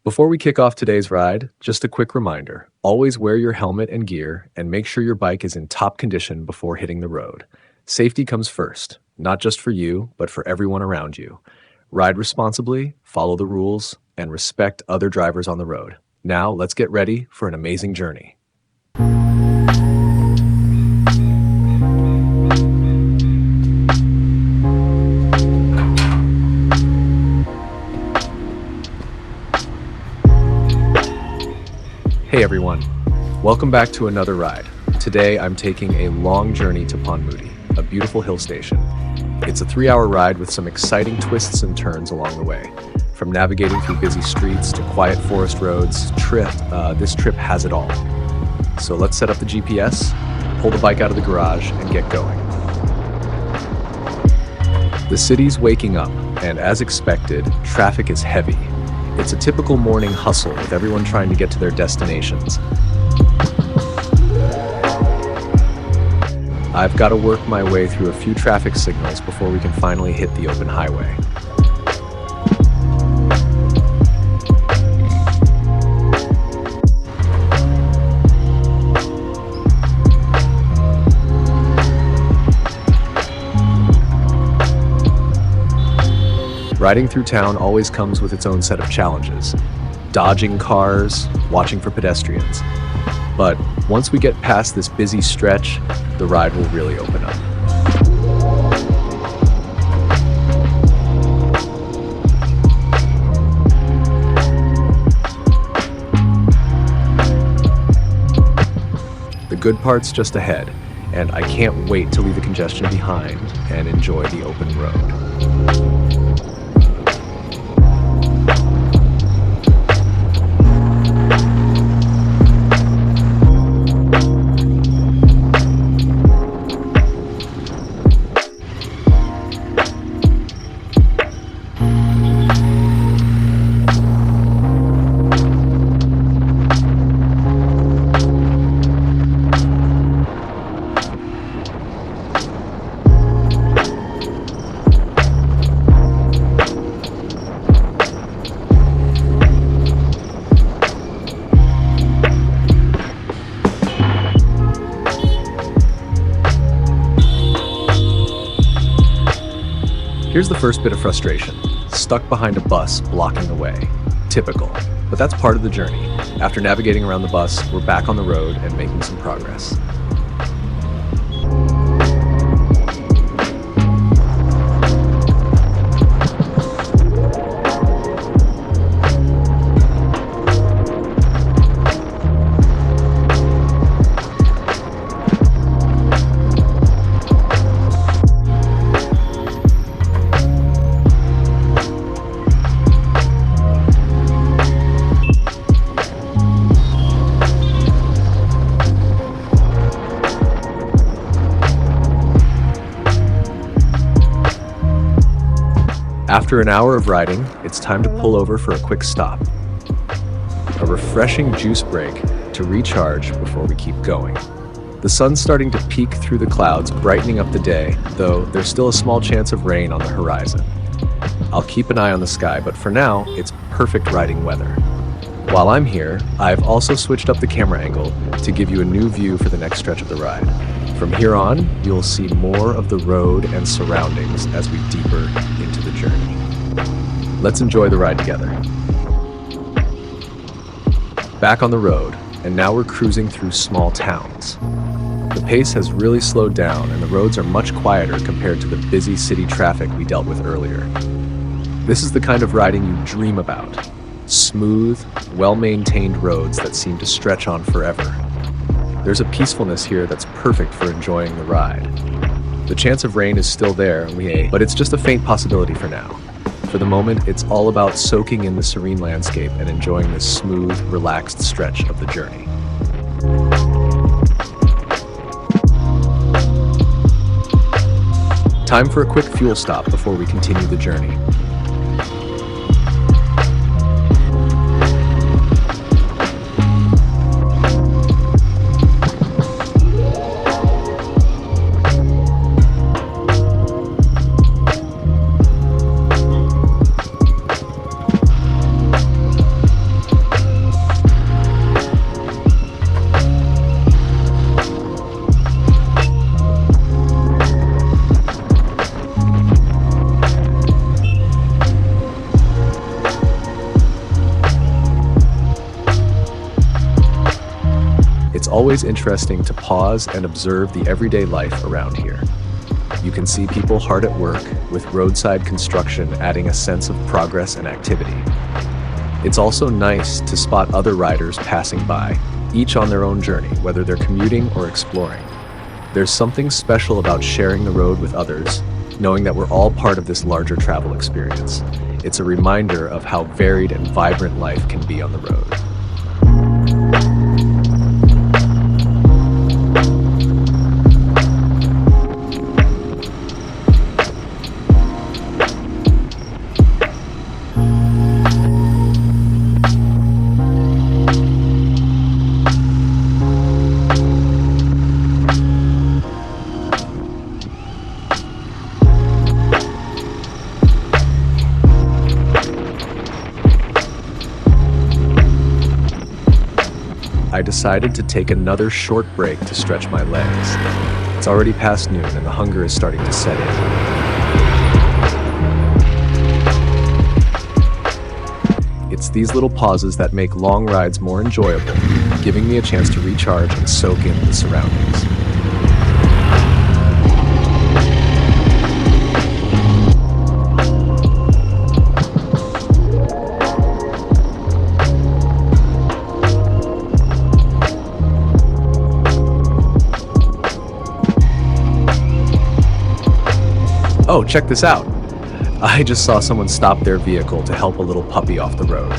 Before we kick off today's ride, just a quick reminder. Always wear your helmet and gear and make sure your bike is in top condition before hitting the road. Safety comes first, not just for you, but for everyone around you. Ride responsibly, follow the rules, and respect other drivers on the road. Now, let's get ready for an amazing journey. Hey everyone, welcome back to another ride. Today I'm taking a long journey to Ponmudi, a beautiful hill station. It's a 3-hour ride with some exciting twists and turns along the way. From navigating through busy streets to quiet forest roads, this trip has it all. So let's set up the GPS, pull the bike out of the garage, and get going. The city's waking up, and as expected, traffic is heavy. It's a typical morning hustle with everyone trying to get to their destinations. I've got to work my way through a few traffic signals before we can finally hit the open highway. Riding through town always comes with its own set of challenges. Dodging cars, watching for pedestrians. But once we get past this busy stretch, the ride will really open up. The good part's just ahead, and I can't wait to leave the congestion behind and enjoy the open road. Here's the first bit of frustration. Stuck behind a bus blocking the way. Typical, but that's part of the journey. After navigating around the bus, we're back on the road and making some progress. After an hour of riding, it's time to pull over for a quick stop. A refreshing juice break to recharge before we keep going. The sun's starting to peek through the clouds, brightening up the day, though there's still a small chance of rain on the horizon. I'll keep an eye on the sky, but for now, it's perfect riding weather. While I'm here, I've also switched up the camera angle to give you a new view for the next stretch of the ride. From here on, you'll see more of the road and surroundings as we deeper into the journey. Let's enjoy the ride together. Back on the road, and now we're cruising through small towns. The pace has really slowed down and the roads are much quieter compared to the busy city traffic we dealt with earlier. This is the kind of riding you dream about. Smooth, well-maintained roads that seem to stretch on forever. There's a peacefulness here that's perfect for enjoying the ride. The chance of rain is still there, but it's just a faint possibility for now. For the moment, it's all about soaking in the serene landscape and enjoying this smooth, relaxed stretch of the journey. Time for a quick fuel stop before we continue the journey. It's always interesting to pause and observe the everyday life around here. You can see people hard at work, with roadside construction adding a sense of progress and activity. It's also nice to spot other riders passing by, each on their own journey, whether they're commuting or exploring. There's something special about sharing the road with others, knowing that we're all part of this larger travel experience. It's a reminder of how varied and vibrant life can be on the road. I decided to take another short break to stretch my legs. It's already past noon and the hunger is starting to set in. It's these little pauses that make long rides more enjoyable, giving me a chance to recharge and soak in the surroundings. Oh, check this out. I just saw someone stop their vehicle to help a little puppy off the road.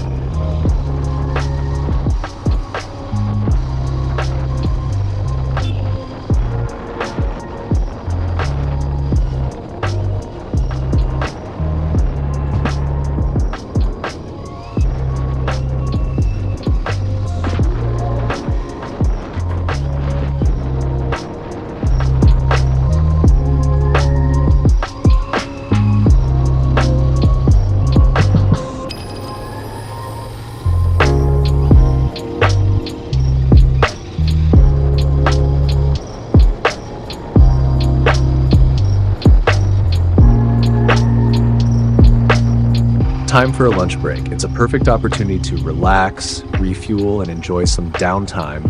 Time for a lunch break. It's a perfect opportunity to relax, refuel, and enjoy some downtime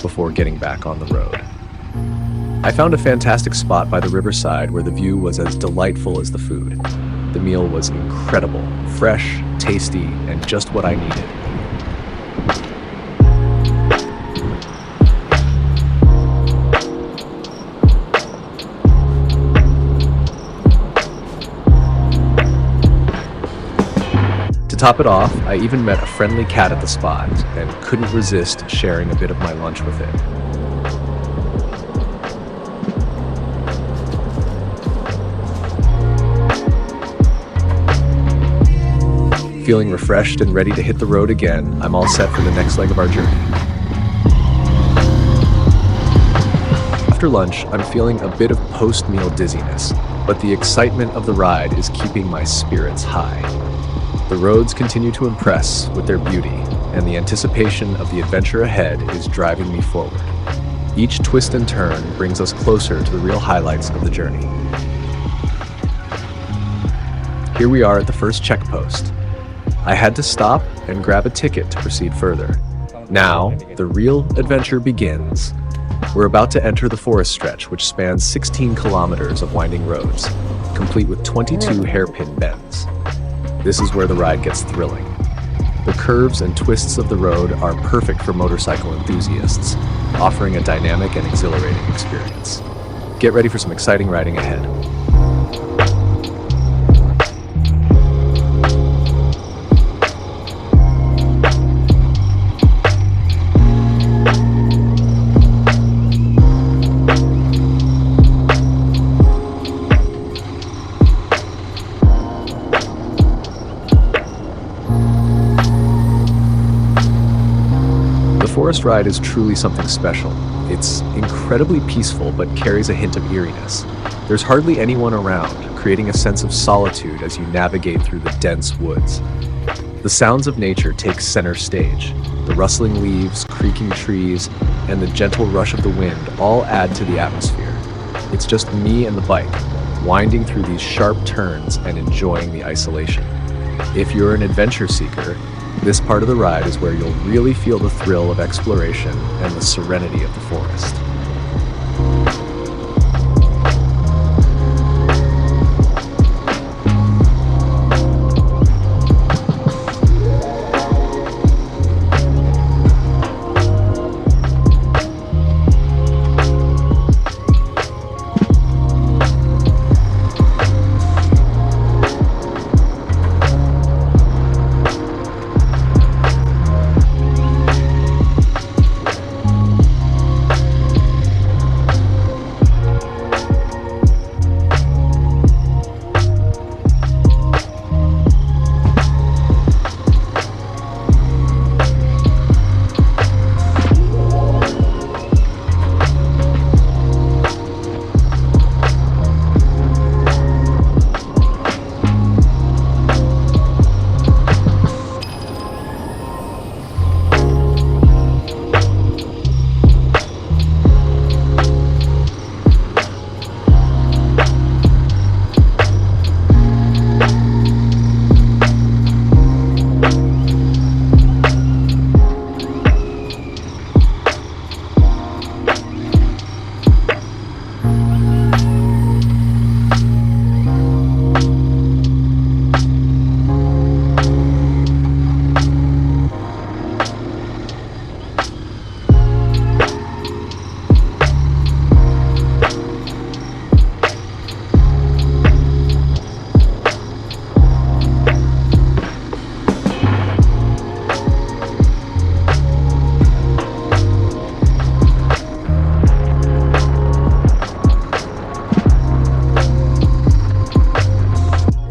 before getting back on the road. I found a fantastic spot by the riverside where the view was as delightful as the food. The meal was incredible, fresh, tasty, and just what I needed. To top it off, I even met a friendly cat at the spot and couldn't resist sharing a bit of my lunch with it. Feeling refreshed and ready to hit the road again, I'm all set for the next leg of our journey. After lunch, I'm feeling a bit of post-meal dizziness, but the excitement of the ride is keeping my spirits high. The roads continue to impress with their beauty, and the anticipation of the adventure ahead is driving me forward. Each twist and turn brings us closer to the real highlights of the journey. Here we are at the first checkpost. I had to stop and grab a ticket to proceed further. Now, the real adventure begins. We're about to enter the forest stretch, which spans 16 kilometers of winding roads, complete with 22 hairpin bends. This is where the ride gets thrilling. The curves and twists of the road are perfect for motorcycle enthusiasts, offering a dynamic and exhilarating experience. Get ready for some exciting riding ahead. The forest ride is truly something special. It's incredibly peaceful but carries a hint of eeriness. There's hardly anyone around, creating a sense of solitude as you navigate through the dense woods. The sounds of nature take center stage. The rustling leaves, creaking trees, and the gentle rush of the wind all add to the atmosphere. It's just me and the bike, winding through these sharp turns and enjoying the isolation. If you're an adventure seeker, This part of the ride is where you'll really feel the thrill of exploration and the serenity of the forest.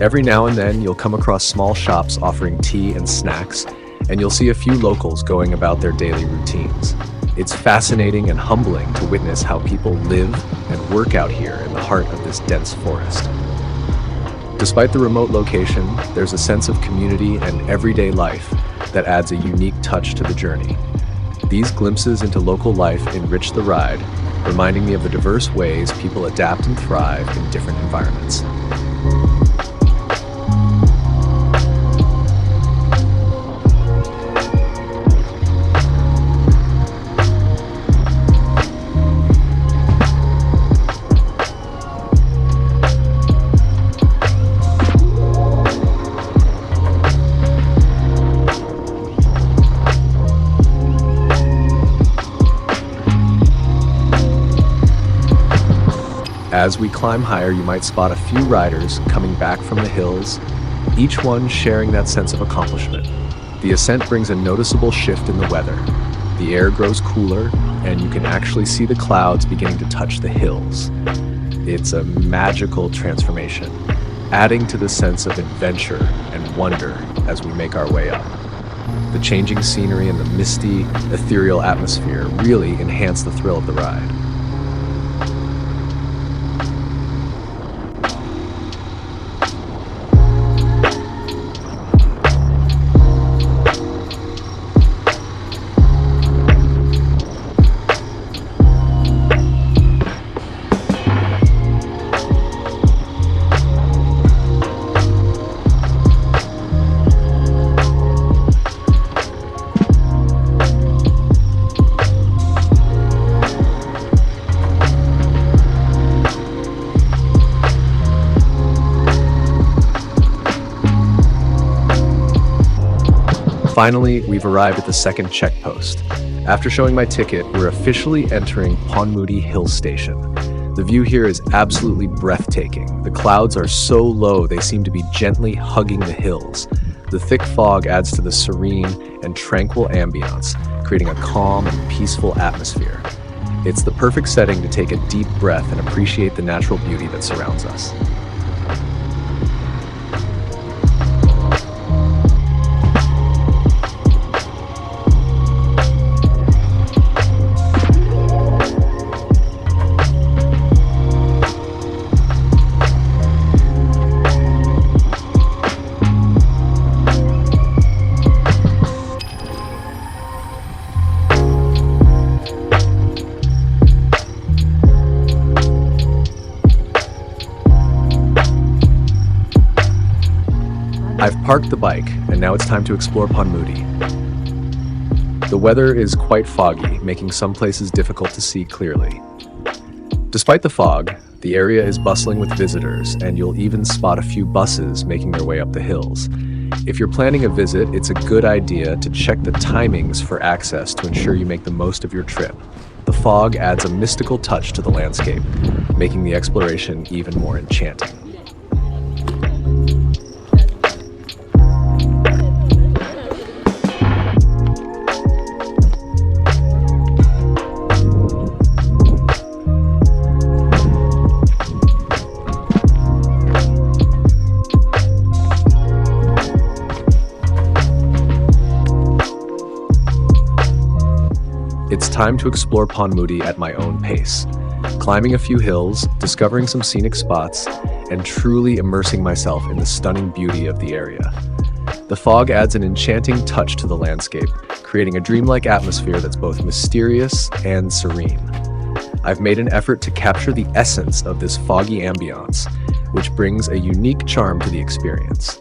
Every now and then, you'll come across small shops offering tea and snacks, and you'll see a few locals going about their daily routines. It's fascinating and humbling to witness how people live and work out here in the heart of this dense forest. Despite the remote location, there's a sense of community and everyday life that adds a unique touch to the journey. These glimpses into local life enrich the ride, reminding me of the diverse ways people adapt and thrive in different environments. As we climb higher, you might spot a few riders coming back from the hills, each one sharing that sense of accomplishment. The ascent brings a noticeable shift in the weather. The air grows cooler, and you can actually see the clouds beginning to touch the hills. It's a magical transformation, adding to the sense of adventure and wonder as we make our way up. The changing scenery and the misty, ethereal atmosphere really enhance the thrill of the ride. Finally, we've arrived at the second check post. After showing my ticket, we're officially entering Ponmudi Hill Station. The view here is absolutely breathtaking. The clouds are so low they seem to be gently hugging the hills. The thick fog adds to the serene and tranquil ambiance, creating a calm and peaceful atmosphere. It's the perfect setting to take a deep breath and appreciate the natural beauty that surrounds us. parked the bike, and now it's time to explore Ponmudi. The weather is quite foggy, making some places difficult to see clearly. Despite the fog, the area is bustling with visitors, and you'll even spot a few buses making their way up the hills. If you're planning a visit, it's a good idea to check the timings for access to ensure you make the most of your trip. The fog adds a mystical touch to the landscape, making the exploration even more enchanting. It's time to explore Ponmudi at my own pace, climbing a few hills, discovering some scenic spots, and truly immersing myself in the stunning beauty of the area. The fog adds an enchanting touch to the landscape, creating a dreamlike atmosphere that's both mysterious and serene. I've made an effort to capture the essence of this foggy ambiance, which brings a unique charm to the experience.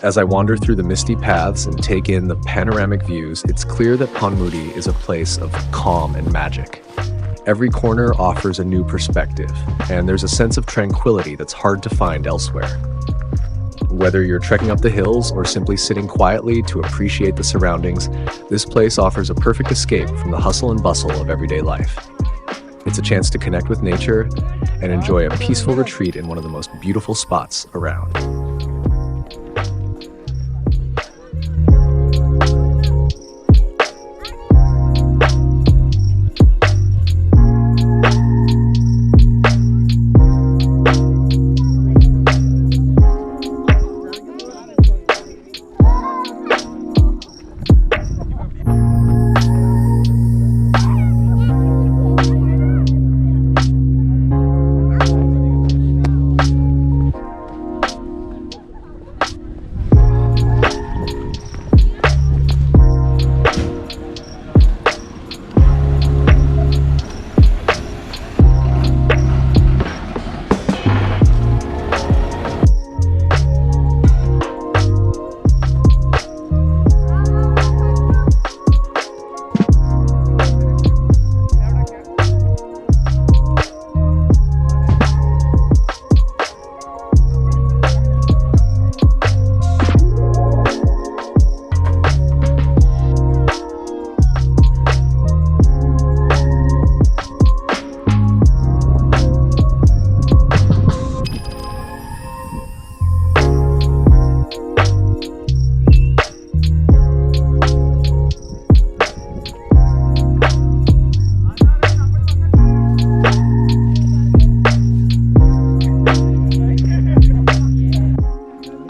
As I wander through the misty paths and take in the panoramic views, it's clear that Ponmudi is a place of calm and magic. Every corner offers a new perspective, and there's a sense of tranquility that's hard to find elsewhere. Whether you're trekking up the hills or simply sitting quietly to appreciate the surroundings, this place offers a perfect escape from the hustle and bustle of everyday life. It's a chance to connect with nature and enjoy a peaceful retreat in one of the most beautiful spots around.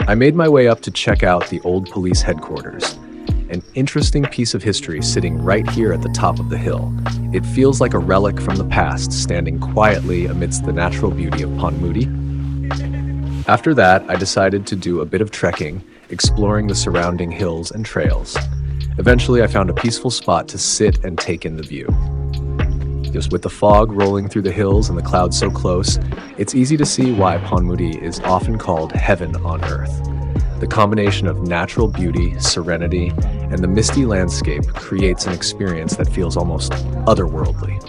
I made my way up to check out the old police headquarters, an interesting piece of history sitting right here at the top of the hill. It feels like a relic from the past, standing quietly amidst the natural beauty of Ponmudi. After that, I decided to do a bit of trekking, exploring the surrounding hills and trails. Eventually, I found a peaceful spot to sit and take in the view. Just with the fog rolling through the hills and the clouds so close, it's easy to see why Ponmudi is often called heaven on earth. The combination of natural beauty, serenity, and the misty landscape creates an experience that feels almost otherworldly.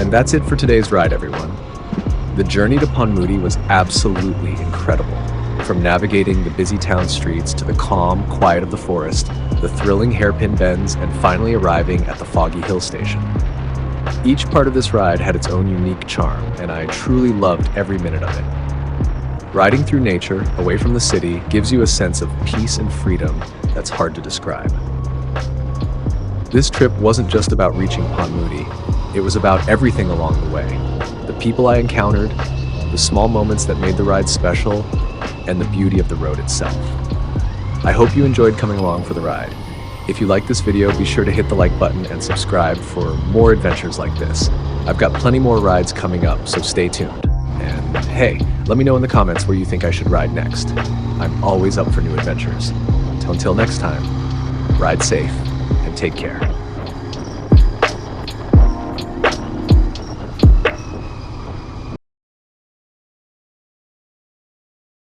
And that's it for today's ride, everyone. The journey to Ponmudi was absolutely incredible. From navigating the busy town streets to the calm quiet of the forest, the thrilling hairpin bends, and finally arriving at the foggy hill station. Each part of this ride had its own unique charm, and I truly loved every minute of it. Riding through nature, away from the city, gives you a sense of peace and freedom that's hard to describe. This trip wasn't just about reaching Ponmudi. It was about everything along the way. The people I encountered, the small moments that made the ride special, and the beauty of the road itself. I hope you enjoyed coming along for the ride. If you like this video, be sure to hit the like button and subscribe for more adventures like this. I've got plenty more rides coming up, so stay tuned. And Hey, let me know in the comments where you think I should ride next. I'm always up for new adventures. Until next time, ride safe and take care.